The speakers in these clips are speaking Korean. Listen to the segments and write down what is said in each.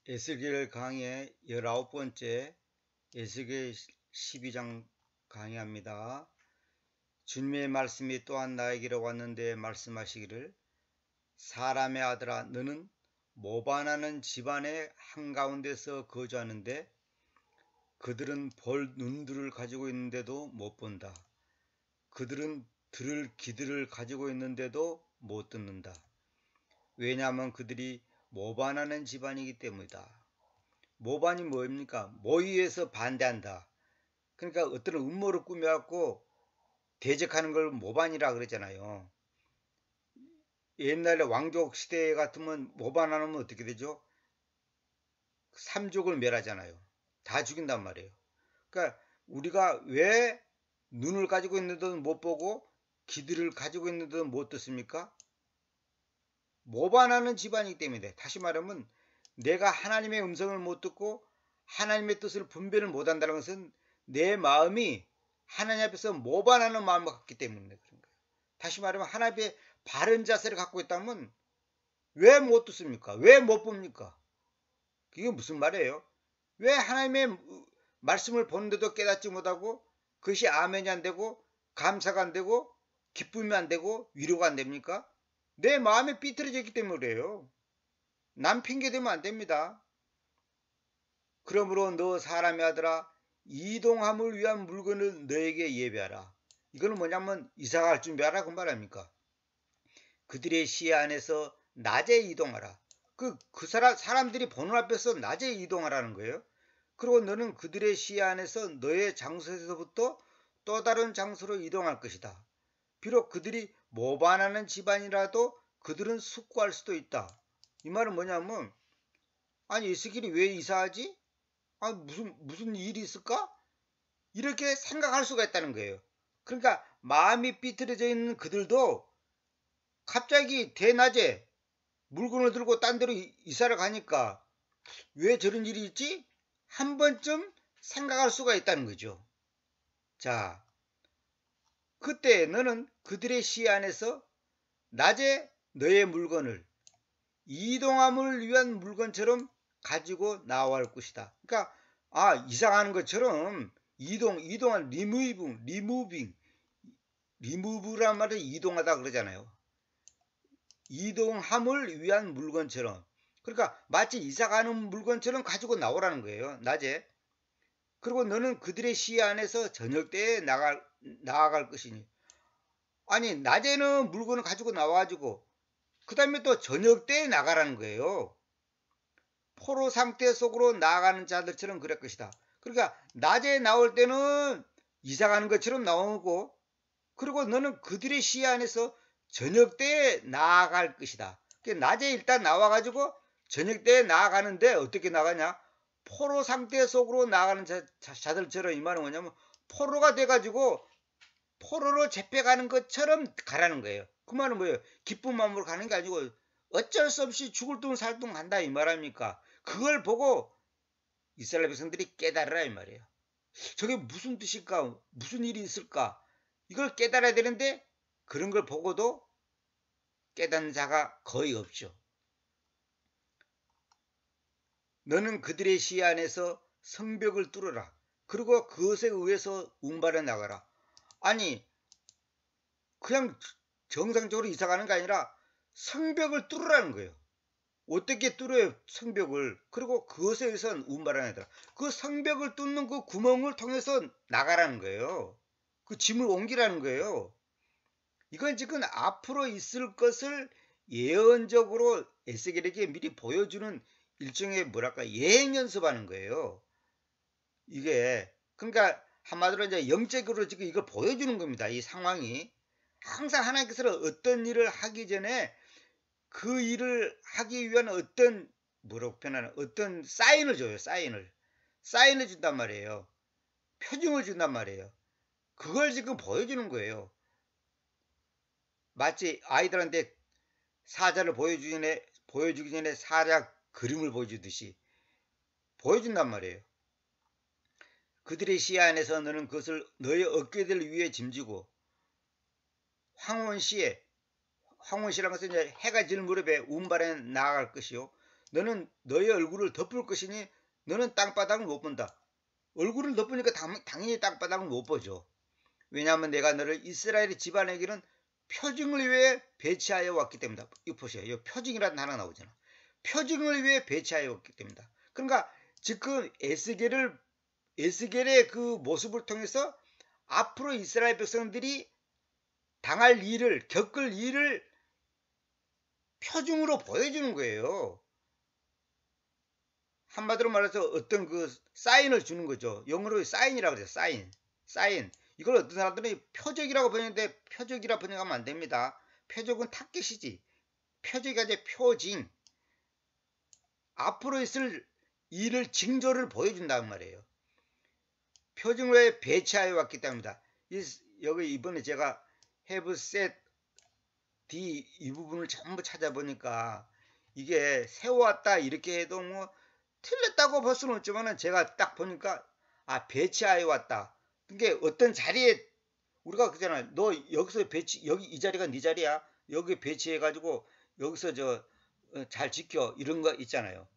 에스겔 강의 19번째 에스겔 12장 강의합니다. 주님의 말씀이 또한 나에게로 왔는데 말씀하시기를 사람의 아들아 너는 모반하는 집안의 한가운데서 거주하는데 그들은 볼 눈들을 가지고 있는데도 못 본다. 그들은 들을 귀들을 가지고 있는데도 못 듣는다. 왜냐하면 그들이 모반하는 집안이기 때문이다. 모반이 뭡니까? 모의에서 반대한다. 그러니까 어떤 음모를 꾸며갖고 대적하는 걸 모반이라 그러잖아요. 옛날에 왕족 시대 같으면 모반 안 하면 어떻게 되죠? 삼족을 멸하잖아요. 다 죽인단 말이에요. 그러니까 우리가 왜 눈을 가지고 있는데도 못 보고 귀들을 가지고 있는데도 못 듣습니까? 모반하는 집안이기 때문에, 다시 말하면 내가 하나님의 음성을 못 듣고 하나님의 뜻을 분별을 못한다는 것은 내 마음이 하나님 앞에서 모반하는 마음을 갖기 때문에 그런 거예요. 다시 말하면 하나님의 바른 자세를 갖고 있다면 왜 못 듣습니까? 왜 못 봅니까? 그게 무슨 말이에요? 왜 하나님의 말씀을 보는데도 깨닫지 못하고 그것이 아멘이 안 되고 감사가 안 되고 기쁨이 안 되고 위로가 안 됩니까? 내 마음이 삐뚤어져 있기 때문에 그래요. 남 핑계 대면 안 됩니다. 그러므로 너 사람의 아들아 이동함을 위한 물건을 너에게 예배하라. 이거는 뭐냐면 이사갈 준비하라 그 말 아닙니까? 그들의 시야 안에서 낮에 이동하라. 사람들이 보는 앞에서 낮에 이동하라는 거예요. 그리고 너는 그들의 시야 안에서 너의 장소에서부터 또 다른 장소로 이동할 것이다. 비록 그들이 모반하는 집안이라도 그들은 숙고할 수도 있다. 이 말은 뭐냐면, 아니 에스겔이 왜 이사하지? 아, 무슨 일이 있을까? 이렇게 생각할 수가 있다는 거예요. 그러니까 마음이 삐뚤어져 있는 그들도 갑자기 대낮에 물건을 들고 딴 데로 이사를 가니까 왜 저런 일이 있지? 한 번쯤 생각할 수가 있다는 거죠. 자, 그때 너는 그들의 시야 안에서 낮에 너의 물건을 이동함을 위한 물건처럼 가지고 나와야 할 것이다. 그러니까 이상하는 것처럼 이동한 리무브란 말을 이동하다 그러잖아요. 이동함을 위한 물건처럼, 그러니까 마치 이사가는 물건처럼 가지고 나오라는 거예요. 낮에. 그리고 너는 그들의 시야 안에서 저녁 때에 나아갈 것이니, 아니 낮에는 물건을 가지고 나와가지고 그 다음에 또 저녁 때에 나가라는 거예요. 포로 상태 속으로 나아가는 자들처럼 그럴 것이다. 그러니까 낮에 나올 때는 이사 가는 것처럼 나오고, 그리고 너는 그들의 시야 안에서 저녁 때에 나아갈 것이다. 낮에 일단 나와가지고 저녁 때에 나아가는데 어떻게 나가냐? 포로 상태 속으로 나아가는 자들처럼. 이 말은 뭐냐면 포로가 돼가지고 포로로 잡혀가는 것처럼 가라는 거예요. 그 말은 뭐예요? 기쁜 마음으로 가는 게 아니고 어쩔 수 없이 죽을 둥 살 둥 간다 이 말입니까? 그걸 보고 이스라엘 백성들이 깨달으라 이 말이에요. 저게 무슨 뜻일까? 무슨 일이 있을까? 이걸 깨달아야 되는데 그런 걸 보고도 깨닫는 자가 거의 없죠. 너는 그들의 시야 안에서 성벽을 뚫어라. 그리고 그것에 의해서 운반해 나가라. 아니 그냥 정상적으로 이사 가는 게 아니라 성벽을 뚫으라는 거예요. 어떻게 뚫어요 성벽을? 그리고 그것에 의해서 운반하느라 그 성벽을 뚫는 그 구멍을 통해서 나가라는 거예요. 그 짐을 옮기라는 거예요. 이건 지금 앞으로 있을 것을 예언적으로 에스겔에게 미리 보여주는 일종의 뭐랄까 예행 연습하는 거예요. 이게 그러니까 한마디로 이제 영적으로 지금 이걸 보여주는 겁니다. 이 상황이 항상 하나님께서는 어떤 일을 하기 전에 그 일을 하기 위한 어떤 뭐라고 표현하나 어떤 사인을 줘요. 사인을 준단 말이에요. 표징을 준단 말이에요. 그걸 지금 보여주는 거예요. 마치 아이들한테 사자를 보여주기 전에 사자 그림을 보여주듯이 보여준단 말이에요. 그들의 시야 안에서 너는 그것을 너의 어깨들 위에 짐지고 황혼시라는 것은 이제 해가 질 무렵에 운반해 나아갈 것이요. 너는 너의 얼굴을 덮을 것이니 너는 땅바닥을 못 본다. 얼굴을 덮으니까 당연히 땅바닥을 못 보죠. 왜냐하면 내가 너를 이스라엘의 집안에게는 표징을 위해 배치하여 왔기 때문이다. 이거 보세요. 이 표징이라는 하나 나오잖아. 표징을 위해 배치하여 왔기 때문이다. 그러니까 지금 에스겔의 그 모습을 통해서 앞으로 이스라엘 백성들이 당할 일을, 겪을 일을 표징으로 보여주는 거예요. 한마디로 말해서 어떤 그 사인을 주는 거죠. 영어로 사인이라고 그래요. 사인. 이걸 어떤 사람들은 표적이라고 번역하는데 표적이라 번역하면 안 됩니다. 표적은 타겟이지. 표적이 아니라 표징. 앞으로 있을 일을 징조를 보여준다는 말이에요. 표징을 배치하여 왔기 때문이다. 여기 이번에 제가 have set D 이 부분을 전부 찾아보니까 이게 세워왔다 이렇게 해도 뭐 틀렸다고 볼 수는 없지만은 제가 딱 보니까 배치하여 왔다. 그게 어떤 자리에 우리가 그잖아. 너 여기서 여기 이 자리가 네 자리야. 여기 배치해가지고 여기서 잘 지켜 이런 거 있잖아요.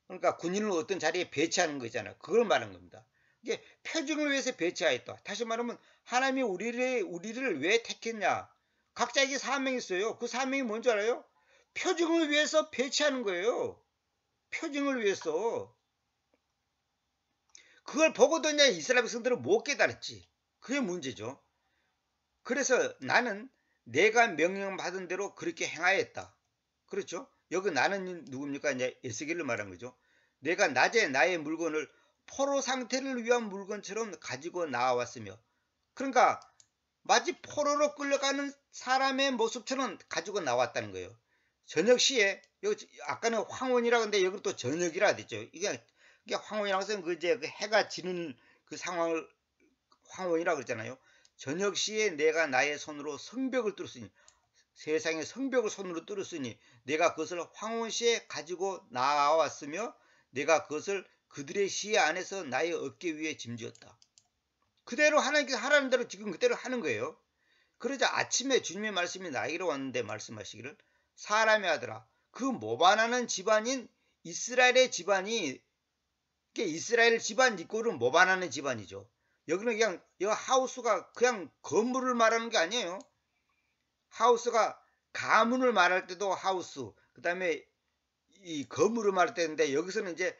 그러니까 군인을 어떤 자리에 배치하는 거 있잖아요. 그걸 말하는 겁니다. 이게 표징을 위해서 배치하였다. 다시 말하면 하나님이 우리를 왜 택했냐? 각자에게 사명이 있어요. 그 사명이 뭔지 알아요? 표징을 위해서 배치하는 거예요. 표징을 위해서. 그걸 보고도 이제 이스라엘 백성들은 못 깨달았지. 그게 문제죠. 그래서 나는 내가 명령받은 대로 그렇게 행하였다. 그렇죠? 여기 나는 누굽니까? 이제 에스겔을 말한 거죠. 내가 낮에 나의 물건을 포로 상태를 위한 물건처럼 가지고 나왔으며, 그러니까 마치 포로로 끌려가는 사람의 모습처럼 가지고 나왔다는 거예요. 저녁 시에 여기 아까는 황혼이라고 했는데 여기 또 저녁이라 됐죠. 이게 황혼이라고 해서 그 해가 지는 그 상황을 황혼이라고 그랬잖아요. 저녁 시에 내가 나의 손으로 성벽을 뚫었으니, 세상의 성벽을 손으로 뚫었으니 내가 그것을 황혼 시에 가지고 나왔으며 내가 그것을 그들의 시야 안에서 나의 어깨 위에 짐지었다. 그대로 하나님께서 하라는 대로 지금 그대로 하는 거예요. 그러자 아침에 주님의 말씀이 나에게로 왔는데 말씀하시기를, 사람의 아들아, 그 모반하는 집안인 이스라엘의 집안이, 이스라엘 집안 이꼴은 모반하는 집안이죠. 여기는 그냥 하우스가 그냥 건물을 말하는 게 아니에요. 하우스가 가문을 말할 때도 하우스, 그 다음에 이 건물을 말할 때인데 여기서는 이제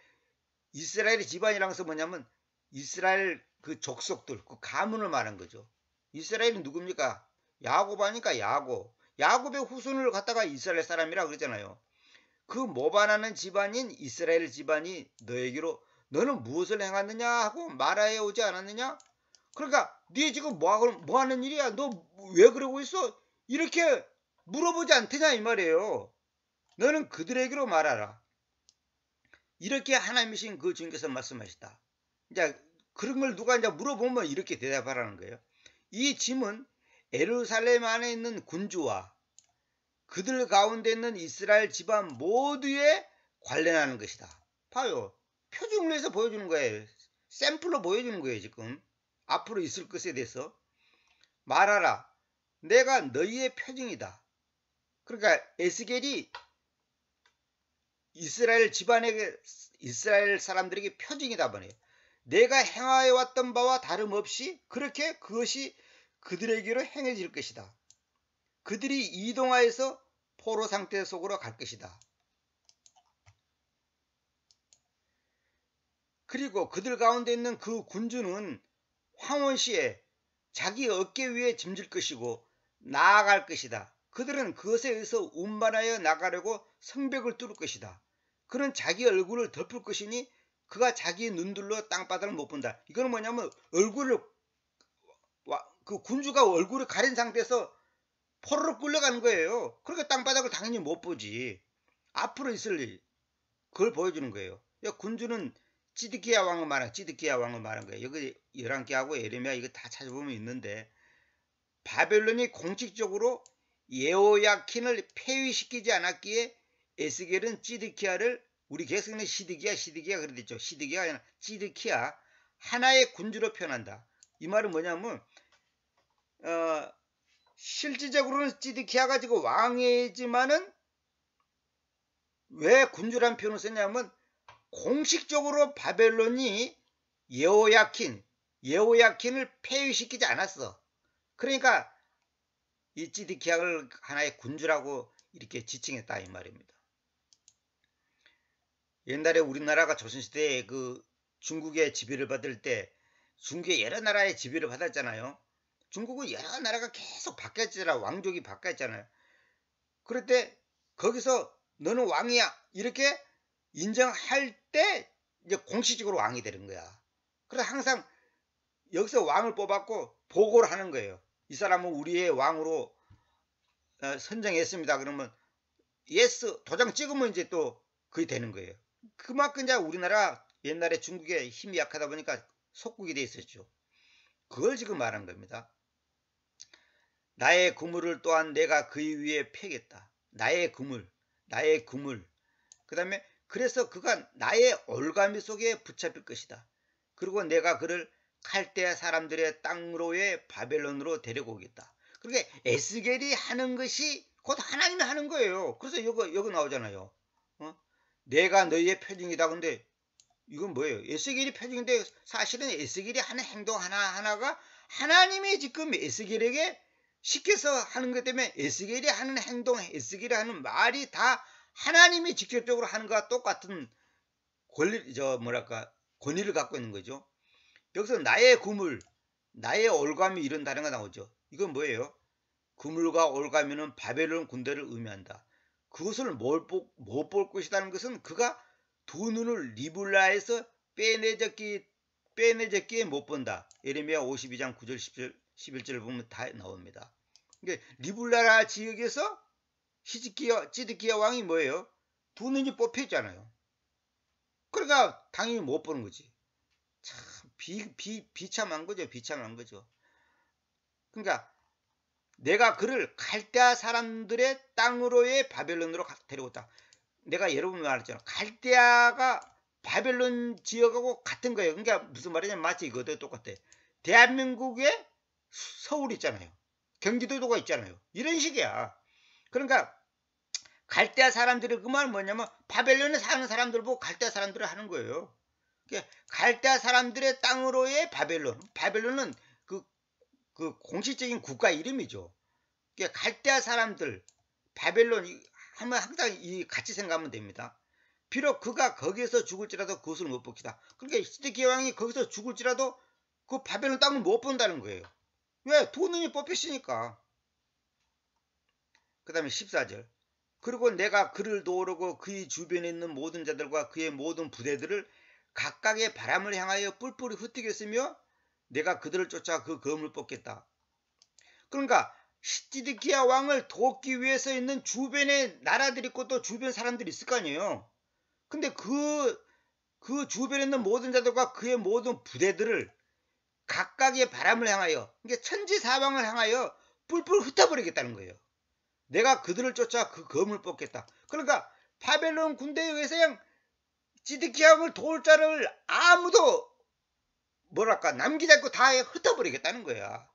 이스라엘의 집안이라는 것은 뭐냐면 이스라엘 그 족속들, 그 가문을 말한 거죠. 이스라엘은 누굽니까? 야곱 하니까 야곱의 후손을 갖다가 이스라엘 사람이라고 그러잖아요. 그 모반하는 집안인 이스라엘 집안이 너에게로 너는 무엇을 행하느냐 하고 말하여 오지 않았느냐? 그러니까 네 지금 뭐 하는 일이야? 너 왜 그러고 있어? 이렇게 물어보지 않더냐 이 말이에요. 너는 그들에게로 말하라. 이렇게 하나님이신 그 주님께서 말씀하셨다. 이제 그런 걸 누가 이제 물어보면 이렇게 대답하라는 거예요. 이 짐은 예루살렘 안에 있는 군주와 그들 가운데 있는 이스라엘 집안 모두에 관련하는 것이다. 봐요. 표징을 해서 보여주는 거예요. 샘플로 보여주는 거예요. 지금 앞으로 있을 것에 대해서 말하라. 내가 너희의 표징이다. 그러니까 에스겔이 이스라엘 집안에게, 이스라엘 사람들에게 표징이다 보네요. 내가 행하여 왔던 바와 다름없이 그렇게 그것이 그들에게로 행해질 것이다. 그들이 이동하여서 포로 상태 속으로 갈 것이다. 그리고 그들 가운데 있는 그 군주는 황혼시에 자기 어깨 위에 짐질 것이고 나아갈 것이다. 그들은 그것에 의해서 운반하여 나가려고 성벽을 뚫을 것이다. 그는 자기 얼굴을 덮을 것이니 그가 자기 눈들로 땅바닥을 못 본다. 이거는 뭐냐면 그 군주가 얼굴을 가린 상태에서 포로로 끌려가는 거예요. 그러니까 땅바닥을 당연히 못 보지. 앞으로 있을 일, 그걸 보여주는 거예요. 군주는 찌드키야 왕을 말한 거예요. 여기 11개하고 에레미야 이거 다 찾아보면 있는데, 바벨론이 공식적으로 예호야킨을 폐위시키지 않았기에 에스겔은 찌드키야를, 우리 개성은 시드기야 그랬죠. 시드기야 아니라 찌드키야, 하나의 군주로 표현한다. 이 말은 뭐냐면 실질적으로는 찌드키야가 지금 왕이지만은 왜 군주란 표현을 썼냐면 공식적으로 바벨론이 예호야킨을 폐위시키지 않았어. 그러니까 이 찌드키야를 하나의 군주라고 이렇게 지칭했다 이 말입니다. 옛날에 우리나라가 조선시대에 그 중국의 지배를 받을 때 중국의 여러 나라의 지배를 받았잖아요. 중국은 여러 나라가 계속 바뀌었잖아. 왕족이 바뀌었잖아요. 그럴 때 거기서 너는 왕이야 이렇게 인정할 때 이제 공식적으로 왕이 되는 거야. 그래서 항상 여기서 왕을 뽑았고 보고를 하는 거예요. 이 사람은 우리의 왕으로 선정했습니다. 그러면 예스 도장 찍으면 이제 또 그게 되는 거예요. 그만큼 이제 우리나라 옛날에 중국에 힘이 약하다 보니까 속국이 돼 있었죠. 그걸 지금 말한 겁니다. 나의 그물을 또한 내가 그의 위에 펴겠다. 나의 그물. 그 다음에 그래서 그가 나의 올가미 속에 붙잡힐 것이다. 그리고 내가 그를 칼데아 사람들의 땅으로의 바벨론으로 데리고 오겠다. 그러니까 에스겔이 하는 것이 곧 하나님이 하는 거예요. 그래서 여기 나오잖아요. 내가 너희의 표징이다. 근데 이건 뭐예요? 에스겔이 표징인데 사실은 에스겔이 하는 행동 하나하나가 하나님이 지금 에스겔에게 시켜서 하는 것 때문에 에스겔이 하는 행동, 에스겔이 하는 말이 다 하나님이 직접적으로 하는 것과 똑같은 권위를 갖고 있는 거죠. 여기서 나의 그물, 나의 올가미 이런 단어가 나오죠. 이건 뭐예요? 그물과 올가미는 바벨론 군대를 의미한다. 그것을 못 볼 것이라는 것은 그가 두 눈을 리블라에서 빼내졌기에 못 본다. 예레미야 52장 9절 10절 11절을 보면 다 나옵니다. 그러니까 리블라 지역에서 찌드키야 왕이 뭐예요? 두 눈이 뽑혔잖아요. 그러니까 당연히 못 보는 거지. 참 비참한 거죠. 그러니까 내가 그를 갈대아 사람들의 땅으로의 바벨론으로 데려왔다. 내가 여러분 말했잖아. 갈대아가 바벨론 지역하고 같은 거예요. 그러니까 무슨 말이냐면 마치 이거도 똑같아. 대한민국에 서울 있잖아요. 경기도가 있잖아요. 이런 식이야. 그러니까 갈대아 사람들이 그 말은 뭐냐면 바벨론에 사는 사람들 보고 갈대아 사람들을 하는 거예요. 그러니까 갈대아 사람들의 땅으로의 바벨론은 그 공식적인 국가 이름이죠. 그러니까 갈대아 사람들 바벨론 하면 항상 같이 생각하면 됩니다. 비록 그가 거기에서 죽을지라도 그것을 못 보기다. 그러니까 시드기야 왕이 거기서 죽을지라도 그 바벨론 땅을 못 본다는 거예요. 왜? 두 눈이 뽑혔으니까. 그 다음에 14절. 그리고 내가 그를 도우려고 그의 주변에 있는 모든 자들과 그의 모든 부대들을 각각의 바람을 향하여 뿔뿔이 흩뜨겠으며 내가 그들을 쫓아 그 검을 뽑겠다. 그러니까 시드기야 왕을 돕기 위해서 있는 주변에 나라들이 있고 또 주변 사람들이 있을 거 아니에요. 근데 그 주변에 있는 모든 자들과 그의 모든 부대들을 각각의 바람을 향하여, 그러니까 천지사방을 향하여 뿔뿔 흩어버리겠다는 거예요. 내가 그들을 쫓아 그 검을 뽑겠다. 그러니까 바벨론 군대에 의해서 그냥 시드기야 왕을 도울 자를 아무도 남기지 않고 다 흩어버리겠다는 거야.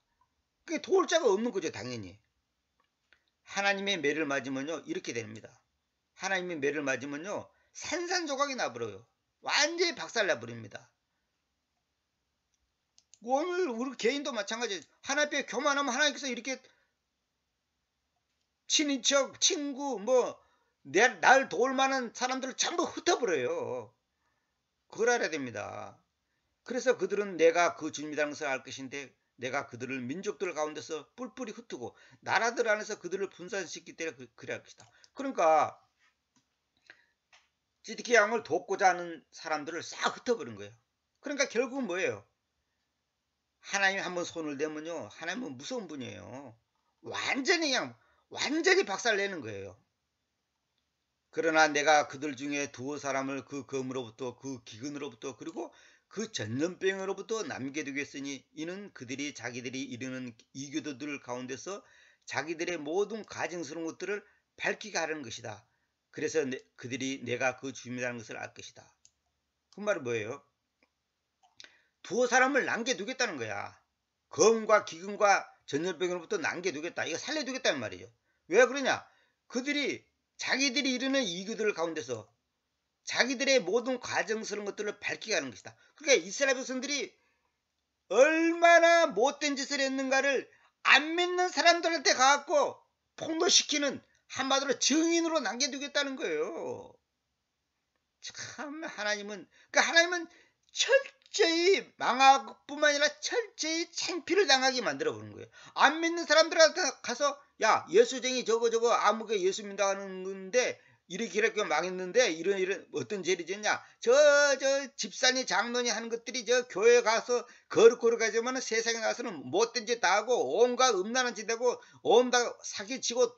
그게 도울 자가 없는 거죠, 당연히. 하나님의 매를 맞으면요, 이렇게 됩니다. 하나님의 매를 맞으면요, 산산조각이 나버려요. 완전히 박살나버립니다. 오늘 우리 개인도 마찬가지예요. 하나님 앞에 교만하면 하나님께서 이렇게 친인척, 친구, 날 도울 만한 사람들을 전부 흩어버려요. 그걸 알아야 됩니다. 그래서 그들은 내가 그 주님이라는 것을 알 것인데 내가 그들을 민족들 가운데서 뿔뿔이 흩트고 나라들 안에서 그들을 분산시키기 때문에 그래야 할 것이다. 그러니까 시드기야 왕을 돕고자 하는 사람들을 싹 흩어버린 거예요. 그러니까 결국은 뭐예요? 하나님이 한번 손을 대면요, 하나님은 무서운 분이에요. 완전히 박살내는 거예요. 그러나 내가 그들 중에 두어 사람을 그 검으로부터 그 기근으로부터 그리고 그 전염병으로부터 남겨두겠으니 이는 그들이 자기들이 이르는 이교도들 가운데서 자기들의 모든 가증스러운 것들을 밝히게 하려는 것이다. 그래서 그들이 내가 그 주님이라는 것을 알 것이다. 그 말은 뭐예요? 두어 사람을 남겨두겠다는 거야. 검과 기근과 전염병으로부터 남겨두겠다. 이거 살려두겠다는 말이죠. 왜 그러냐? 그들이 자기들이 이루는 이익들 가운데서 자기들의 모든 과정스러운 것들을 밝히게 하는 것이다. 그러니까 이스라엘 백성들이 얼마나 못된 짓을 했는가를 안 믿는 사람들한테 가갖고 폭로시키는, 한마디로 증인으로 남겨두겠다는 거예요. 참 하나님은, 그러니까 하나님은 철저히 망할 뿐만 아니라 철저히 창피를 당하게 만들어 보는 거예요. 안 믿는 사람들한테 가서 야, 예수쟁이 저거 아무개 예수 믿는다 하는 건데 이렇게 망했는데 이런 어떤 죄를 짓냐, 저 집사님 장로니 하는 것들이 저 교회 가서 거룩 하지만 세상에 가서는 못된 짓 다 하고 온갖 음란한 짓 하고 온갖 사기치고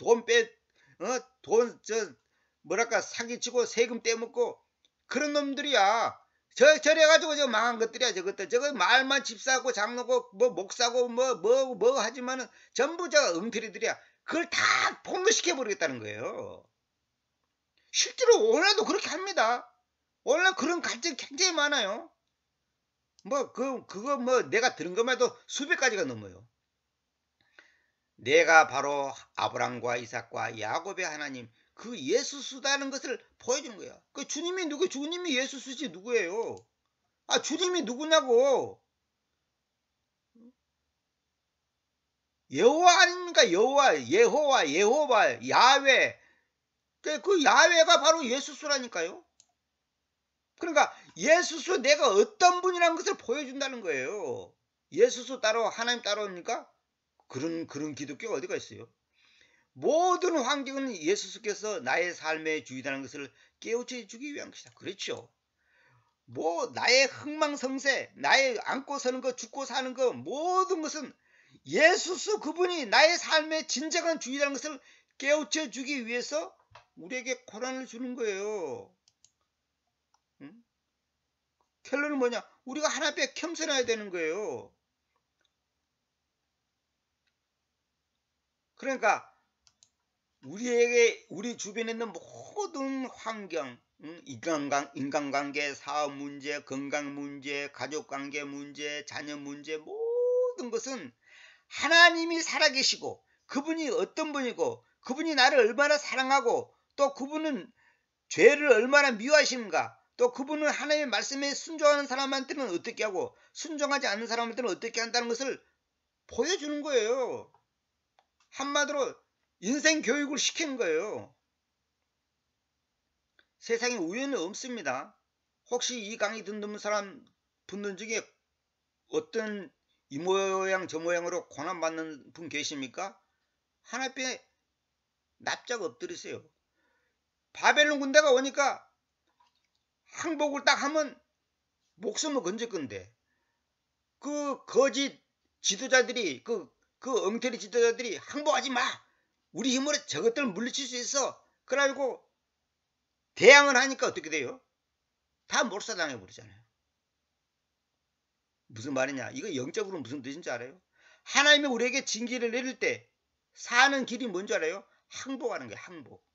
사기치고 세금 떼먹고 그런 놈들이야. 저래가지고 저 망한 것들이야. 저거 말만 집사고 장로고 뭐 목사고 뭐 하지만은 전부 저 엉터리들이야. 그걸 다 폭로시켜 버리겠다는 거예요. 실제로 오늘도 그렇게 합니다. 오늘 그런 갈증이 굉장히 많아요. 그거 내가 들은 것만 해도 수백 가지가 넘어요. 내가 바로 아브람과 이삭과 야곱의 하나님, 그 예수수다는 것을 보여주는 거야. 그 주님이 주님이 예수수지 누구예요? 아, 주님이 누구냐고. 여호와 아닙니까? 예호와, 야훼. 그 야훼가 바로 예수수라니까요. 그러니까 예수수, 내가 어떤 분이라는 것을 보여준다는 거예요. 예수수 따로 하나님 따로입니까? 그런 기독교가 어디가 있어요? 모든 환경은 예수께서 나의 삶의 주인이라는 것을 깨우쳐 주기 위한 것이다. 그렇죠. 나의 흥망성쇠, 나의 안고 서는 거, 죽고 사는 거, 모든 것은 예수 그분이 나의 삶의 진정한 주인이라는 것을 깨우쳐 주기 위해서 우리에게 고난을 주는 거예요. 응? 결론은 뭐냐? 우리가 하나님 앞에 겸손해야 되는 거예요. 그러니까 우리 주변에 있는 모든 환경, 인간관계, 사업 문제, 건강 문제, 가족관계 문제, 자녀 문제, 모든 것은 하나님이 살아계시고 그분이 어떤 분이고 그분이 나를 얼마나 사랑하고 또 그분은 죄를 얼마나 미워하시는가, 또 그분은 하나님의 말씀에 순종하는 사람한테는 어떻게 하고 순종하지 않는 사람한테는 어떻게 한다는 것을 보여주는 거예요. 한마디로 인생 교육을 시키는 거예요. 세상에 우연이 없습니다. 혹시 이 강의 듣는 사람 분들 중에 어떤 이 모양 저 모양으로 고난받는 분 계십니까? 하나님께 납작 엎드리세요. 바벨론 군대가 오니까 항복을 딱 하면 목숨을 건질 건데 그 거짓 지도자들이 그 엉터리 지도자들이 항복하지 마, 우리 힘으로 저것들을 물리칠 수 있어, 그래가지고 대항을 하니까 어떻게 돼요? 다 몰살당해 버리잖아요. 무슨 말이냐? 이거 영적으로 무슨 뜻인지 알아요? 하나님이 우리에게 징계를 내릴 때 사는 길이 뭔지 알아요? 항복하는 거예요. 항복.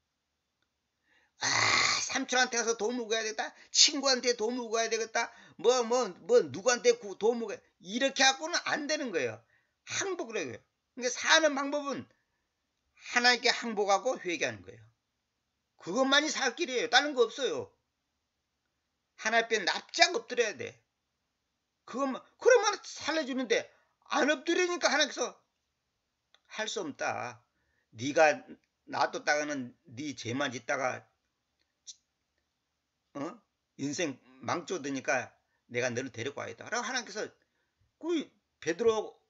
삼촌한테 가서 도움을 구해야 되겠다, 친구한테 도움을 구해야 되겠다, 누구한테 도움을 구해야, 이렇게 하고는 안 되는 거예요. 항복을 해요. 그러니까 사는 방법은 하나님께 항복하고 회개하는 거예요. 그것만이 살 길이에요. 다른 거 없어요. 하나님 앞에 납작 엎드려야 돼. 그러면 살려주는데 안 엎드리니까 하나님께서 할 수 없다. 네가 놔뒀다가는 네 죄만 짓다가 인생 망쳐드니까 내가 너를 데리고 와야겠다. 라고 하나님께서, 그 베드로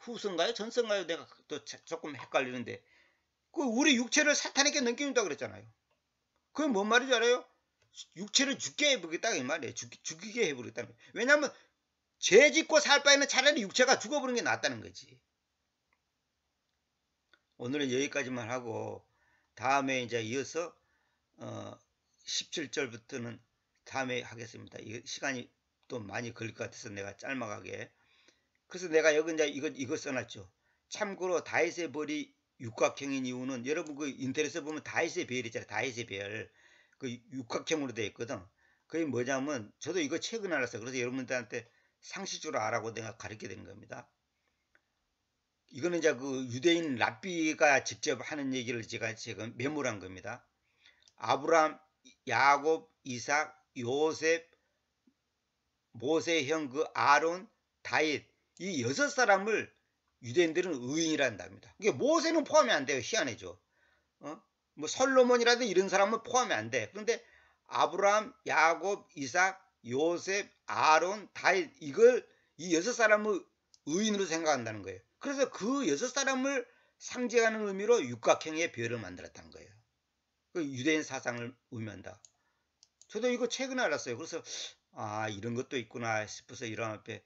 후서인가요? 전서인가요? 내가 또 조금 헷갈리는데 그 우리 육체를 사탄에게 넘겨준다고 그랬잖아요. 그게 뭔 말인지 알아요? 육체를 죽게 해보겠다 이 말이에요. 죽이게 해버리겠다는 거예요. 왜냐하면 죄 짓고 살 바에는 차라리 육체가 죽어버리는 게 낫다는 거지. 오늘은 여기까지만 하고 다음에 이제 이어서 17절부터는 다음에 하겠습니다. 이 시간이 또 많이 걸릴 것 같아서 내가 짤막하게. 그래서 내가 여기 이제 이거 써놨죠. 참고로 다윗의 벌이 육각형인 이유는, 여러분 그 인터넷에 보면 다윗의 별 있잖아요. 다윗의 별. 그 육각형으로 되어 있거든. 그게 뭐냐면, 저도 이거 최근에 알았어요. 그래서 여러분들한테 상식적으로 알아고 내가 가르치게 된 겁니다. 이거는 이제 그 유대인 랍비가 직접 하는 얘기를 제가 메모한 겁니다. 아브람, 야곱, 이삭, 요셉, 모세의 형 그 아론, 다윗 이 6사람을 유대인들은 의인이란답니다. 이게 모세는 포함이 안 돼요. 희한해죠. 뭐 솔로몬이라든 이런 사람은 포함이 안 돼. 그런데 아브라함, 야곱, 이삭, 요셉, 아론, 다윗 이걸 이 6사람을 의인으로 생각한다는 거예요. 그래서 그 6사람을 상징하는 의미로 육각형의 별을 만들었다는 거예요. 그 유대인 사상을 의미한다. 저도 이거 최근에 알았어요. 그래서 이런 것도 있구나 싶어서 이런 앞에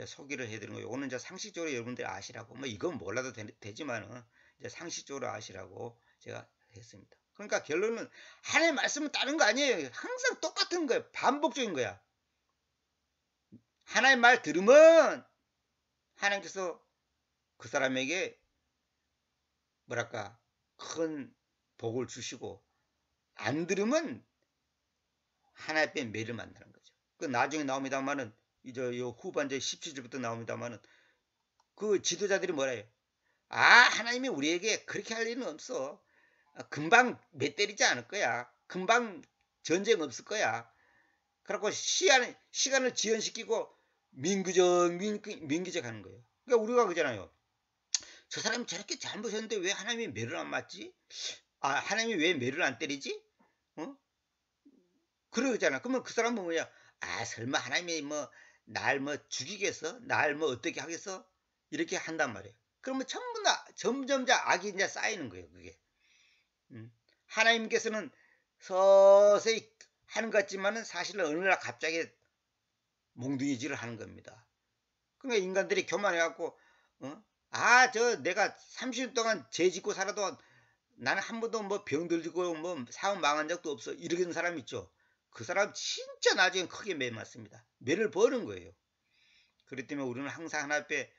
소개를 해드리는 거예요. 오늘 이제 상식적으로 여러분들이 아시라고 뭐 이건 몰라도 되지만은 이제 상식적으로 아시라고 제가 했습니다. 그러니까 결론은 하나님의 말씀은 다른 거 아니에요. 항상 똑같은 거예요. 반복적인 거야. 하나님의 말 들으면 하나님께서 그 사람에게 뭐랄까 큰 복을 주시고 안 들으면 하나님의 매를 만나는 거죠. 그 나중에 나옵니다만은 이제 요 후반절 17절부터 나옵니다만은 그 지도자들이 뭐라 해요? 하나님이 우리에게 그렇게 할 일은 없어. 금방 매 때리지 않을 거야. 금방 전쟁 없을 거야. 그래갖고 시간을 지연시키고 민기적 하는 거예요. 그러니까 우리가 그러잖아요. 저 사람이 저렇게 잘못했는데 왜 하나님이 매를 안 맞지? 하나님이 왜 매를 안 때리지? 그러잖아. 그러면 그 사람은 뭐냐? 설마 하나님이 날 죽이겠어? 날 어떻게 하겠어? 이렇게 한단 말이에요. 그러면 전부 다 점점 악이 이제 쌓이는 거예요. 그게. 하나님께서는 서서히 하는 것 같지만은 사실은 어느 날 갑자기 몽둥이질을 하는 겁니다. 그러니까 인간들이 교만해갖고, 내가 30년 동안 죄 짓고 살아도 나는 한 번도 병들고 사업 망한 적도 없어. 이러는 사람 있죠. 그 사람 진짜 나중에 크게 매 맞습니다. 매를 버는 거예요. 그렇기 때문에 우리는 항상 하나님께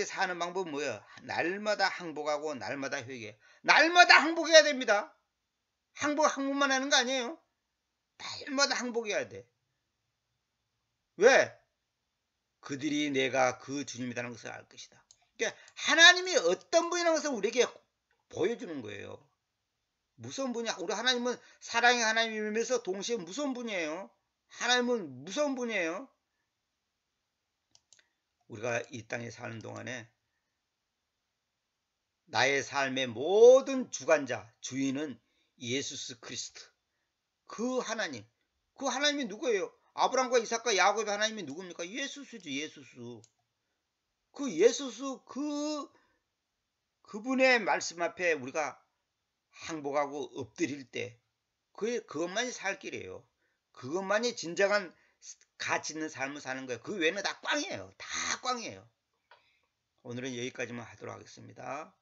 사는 방법은 뭐예요? 날마다 항복하고 날마다 회개. 날마다 항복해야 됩니다. 항복만 하는 거 아니에요. 날마다 항복해야 돼. 왜? 그들이 내가 그 주님이라는 것을 알 것이다. 그러니까 하나님이 어떤 분이라는 것을 우리에게 보여주는 거예요. 무서운 분이야. 우리 하나님은 사랑의 하나님이면서 동시에 무서운 분이에요. 하나님은 무서운 분이에요. 우리가 이 땅에 사는 동안에 나의 삶의 모든 주관자, 주인은 예수 그리스도. 그 하나님이 누구예요? 아브라함과 이삭과 야곱의 하나님이 누굽니까? 예수수죠. 예수수. 그 예수수 그분의 말씀 앞에 우리가 항복하고 엎드릴 때 그것만이 살 길이에요. 그것만이 진정한 가치 있는 삶을 사는 거예요. 그 외에는 다 꽝이에요. 다 꽝이에요. 오늘은 여기까지만 하도록 하겠습니다.